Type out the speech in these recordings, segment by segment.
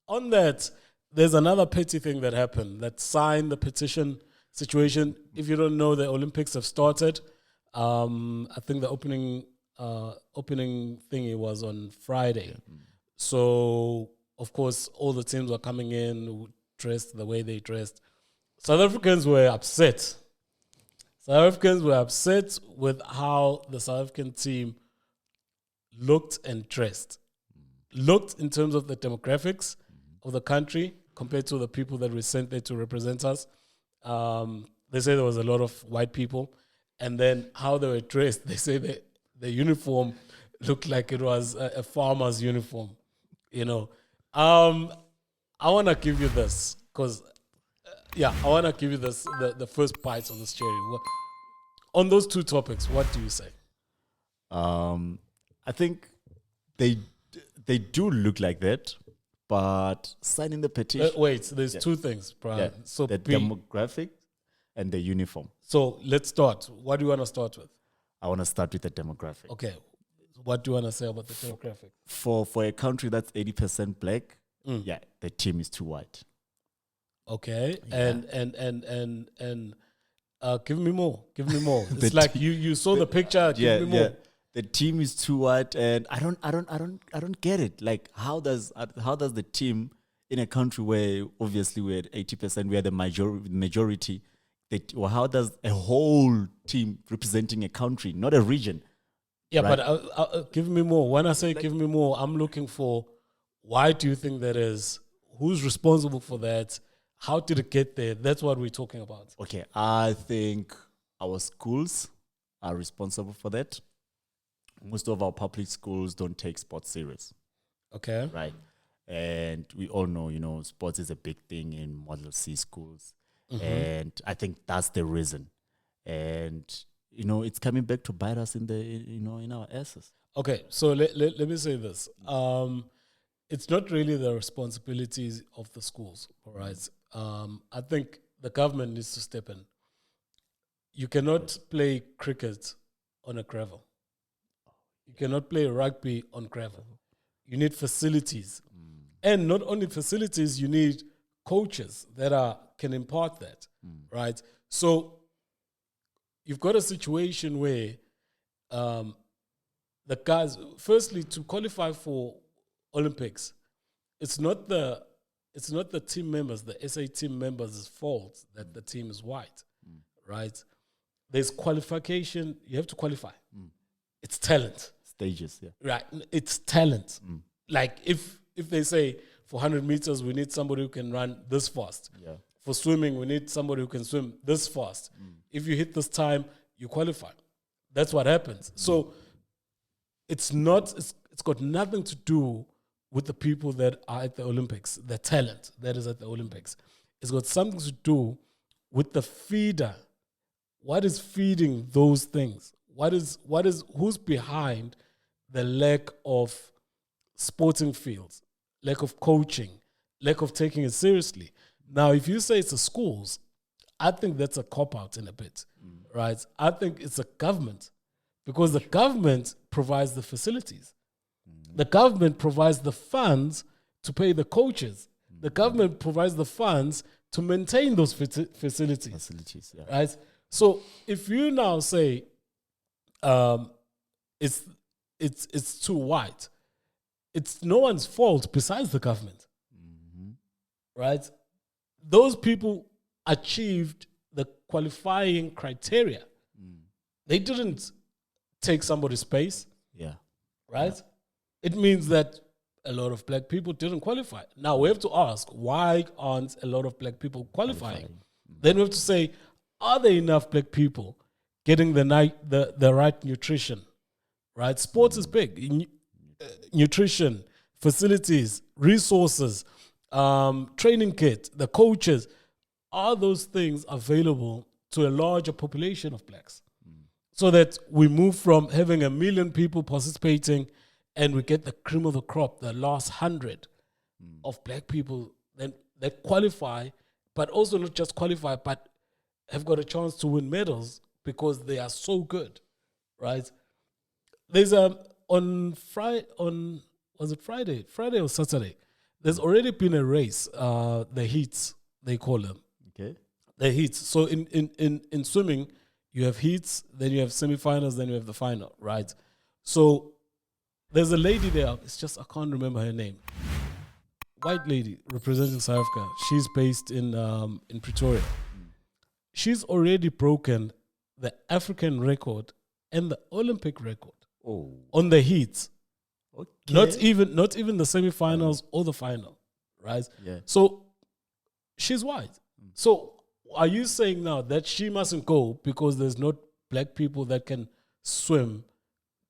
on that, there's another petty thing that happened. That sign the petition situation. If you don't know, the Olympics have started. I think the opening thingy was on Friday. So, of course, all the teams were coming in dressed the way they dressed. South Africans were upset. South Africans were upset with how the South African team looked and dressed. Looked in terms of the demographics of the country compared to the people that we sent there to represent us. They say there was a lot of white people. And then how they were dressed, they say that the uniform looked like it was a farmer's uniform. You know, I want to give you this because, I want to give you this the first bites of this cherry. On those two topics, what do you say? I think they do look like that, but signing the petition. Wait, there's two things, Brian. Yeah, So the demographic and the uniform. So let's start. What do you want to start with? I want to start with the demographic. Okay. What do you want to say about the demographic? For a country that's 80% black, the team is too white. Okay. And give me more. Give me more. It's like you saw the picture, give me more. Yeah. The team is too white, and I don't get it. Like, how does the team in a country where obviously we're at 80%, we are the majority, how does a whole team representing a country, not a region? Yeah, right? But give me more. When I say give me more, I'm looking for why do you think that is? Who's responsible for that? How did it get there? That's what we're talking about. Okay, I think our schools are responsible for that. Most of our public schools don't take sports serious. Okay. Right. And we all know, sports is a big thing in Model C schools. Mm-hmm. And I think that's the reason. And, it's coming back to bite us in our asses. Okay, so let me say this. It's not really the responsibilities of the schools, all right? I think the government needs to step in. You cannot play cricket on a gravel. You cannot play rugby on gravel. You need facilities. And not only facilities, you need coaches that can impart that, right? So you've got a situation where the guys, firstly, to qualify for Olympics, it's not the team members, the SA team members' fault that the team is white, right? There's qualification. You have to qualify. It's talent. Stages, yeah. Right. It's talent. Like if they say for 100 meters, we need somebody who can run this fast. Yeah. For swimming, we need somebody who can swim this fast. If you hit this time, you qualify. That's what happens. So it's got nothing to do with the people that are at the Olympics, the talent that is at the Olympics. It's got something to do with the feeder. What is feeding those things? Who's behind the lack of sporting fields, lack of coaching, lack of taking it seriously? Now, if you say it's the schools, I think that's a cop-out in a bit, right? I think it's a government because the government provides the facilities. The government provides the funds to pay the coaches. The government provides the funds to maintain those facilities. Facilities, yeah. Right? So if you now say it's too white, it's no one's fault besides the government. Right? Those people achieved the qualifying criteria. They didn't take somebody's space. Yeah. Right? Yeah. It means that a lot of black people didn't qualify. Now we have to ask, why aren't a lot of black people qualifying? Then we have to say, are there enough black people getting the right nutrition? Right? Sports is big. Nutrition, facilities, resources, training kit, the coaches, are those things available to a larger population of blacks? So that we move from having 1 million people participating and we get the cream of the crop, the last 100 of black people that qualify, but also not just qualify, but have got a chance to win medals because they are so good, right? There's was it Friday or Saturday? There's already been a race, the heats, they call them. Okay. The heats. So in swimming, you have heats, then you have semifinals, then you have the final, right? So there's a lady there. It's just I can't remember her name. White lady representing South Africa. She's based in Pretoria. She's already broken the African record and the Olympic record on the heats. Okay. Not even the semifinals or the final, right? Yeah. So she's white. So are you saying now that she mustn't go because there's not black people that can swim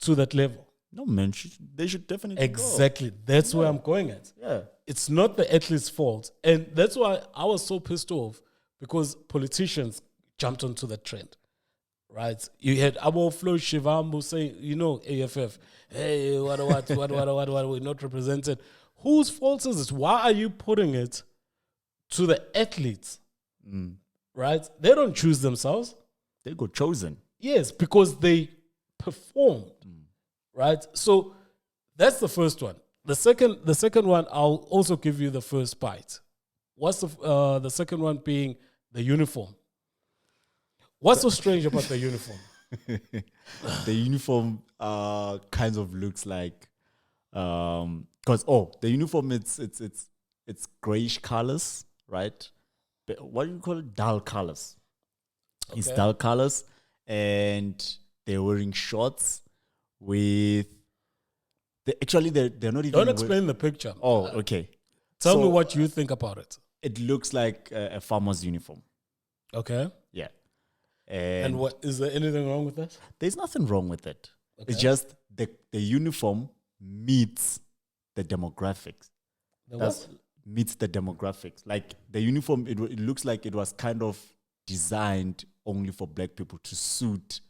to that level? No, man, they should definitely Exactly. That's where I'm going at. Yeah. It's not the athlete's fault. And that's why I was so pissed off, because politicians jumped onto the trend, right? You had Abo Flo Shivambu saying, AFF, hey, what, we're not represented. Whose fault is it? Why are you putting it to the athletes, right? They don't choose themselves. They got chosen. Yes, because they performed, right? So that's the first one. The second one, I'll also give you the first bite. What's the second one being the uniform? What's so strange about the uniform? The uniform kind of looks like because the uniform it's grayish colors, right? But what do you call it? Dull colors. Okay. It's dull colors, and they're wearing shorts with. They're not even. Don't explain the picture. Oh, okay. Tell me what you think about it. It looks like a farmer's uniform. Okay. Yeah. And what is there anything wrong with that? There's nothing wrong with it. Okay. It's just the uniform meets the demographics. Meets the demographics. Like the uniform, it looks like it was kind of designed only for black people to suit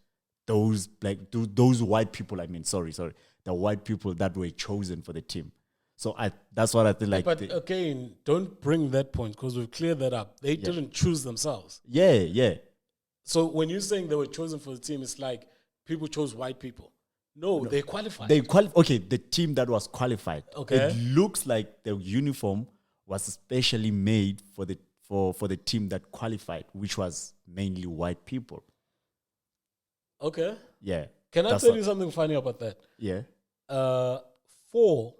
those white people. I mean, sorry, the white people that were chosen for the team. So that's what I think. Like, but again, don't bring that point because we've cleared that up. They didn't choose themselves. Yeah. So when you're saying they were chosen for the team, it's like people chose white people. No, they qualified. Okay, the team that was qualified. Okay. It looks like the uniform was specially made for the team that qualified, which was mainly white people. Okay. Yeah. Can I tell you something funny about that? Yeah. 4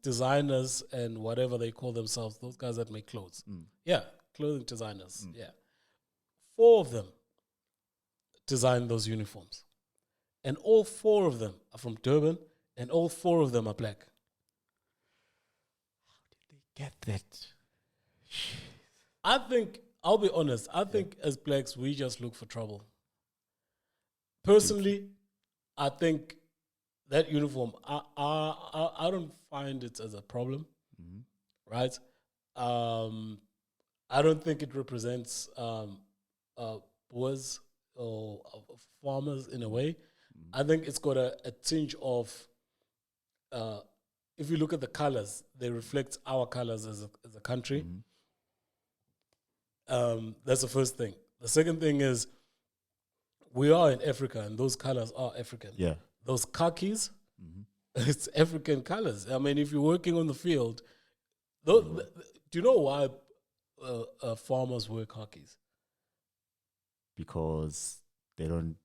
designers and whatever they call themselves, those guys that make clothes. Yeah, clothing designers. Yeah. 4 of them designed those uniforms. And all 4 of them are from Durban, and all 4 of them are black. How did they get that? I think, I'll be honest, as blacks, we just look for trouble. Personally, I think that uniform, I don't find it as a problem, right? I don't think it represents boys or farmers in a way. I think it's got a tinge of, if you look at the colors, they reflect our colors as a country. That's the first thing. The second thing is, we are in Africa, and those colors are African. Yeah. Those khakis, it's African colors. I mean, if you're working on the field, do you know why farmers wear khakis? Because they don't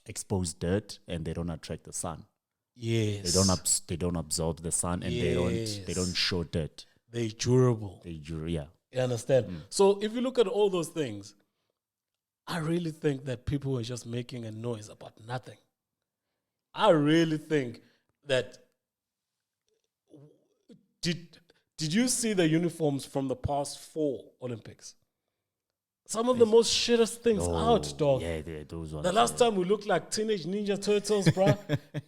expose dirt and they don't attract the sun. Yes. They don't absorb the sun, and they don't show dirt. They're durable. Yeah. You understand? So if you look at all those things, I really think that people were just making a noise about nothing. I really think that did you see the uniforms from the past 4 Olympics? Some of the most shittest things out, dog. Yeah, those ones. The last time we looked like Teenage Ninja Turtles, bro.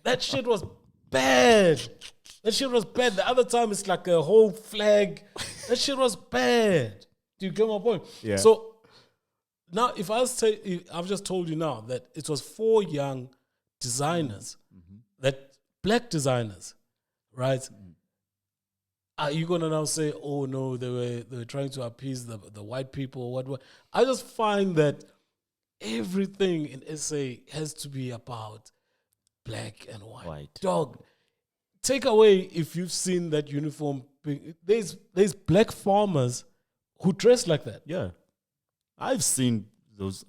That shit was bad. The other time it's like a whole flag. That shit was bad. Do you get my point? Yeah. So now, if I've just told you now that it was 4 young designers, that black designers, right? Are you gonna now say, "Oh no, they were trying to appease the white people"? What? I just find that everything in SA has to be about black and white. Dog, take away if you've seen that uniform. There's black farmers who dress like that. Yeah. I've seen those.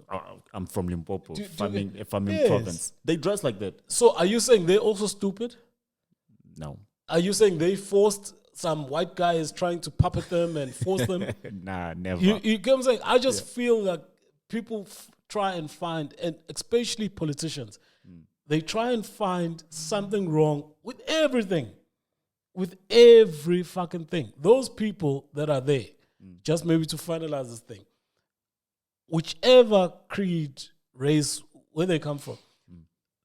I'm from Limpopo, farming yes. province. They dress like that. So are you saying they're also stupid? No. Are you saying they forced some white guy is trying to puppet them and force them? Nah, never. You get what I'm saying? I just feel like people try and find, and especially politicians, they try and find something wrong with everything, with every fucking thing. Those people that are there, just maybe to finalize this thing, whichever creed, race, where they come from,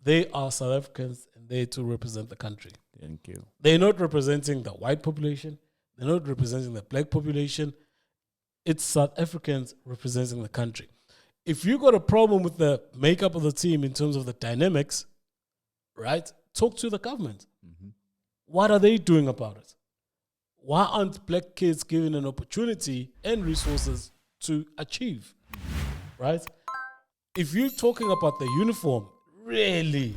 they are South Africans and they're to represent the country. Thank you. They're not representing the white population. They're not representing the black population. It's South Africans representing the country. If you got a problem with the makeup of the team in terms of the dynamics, right, talk to the government. What are they doing about it? Why aren't black kids given an opportunity and resources to achieve, right? If you're talking about the uniform, really,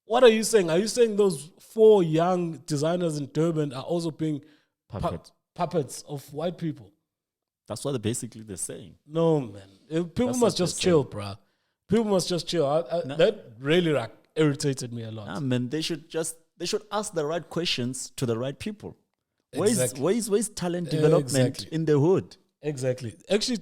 what are you saying? Are you saying those 4 young designers in Durban are also being puppets of white people? That's what they're saying. No, man. People must just chill, bruh. People must just chill. That really irritated me a lot. Nah, man, they should ask the right questions to the right people. Exactly. Where is talent development in the hood? Exactly. Actually,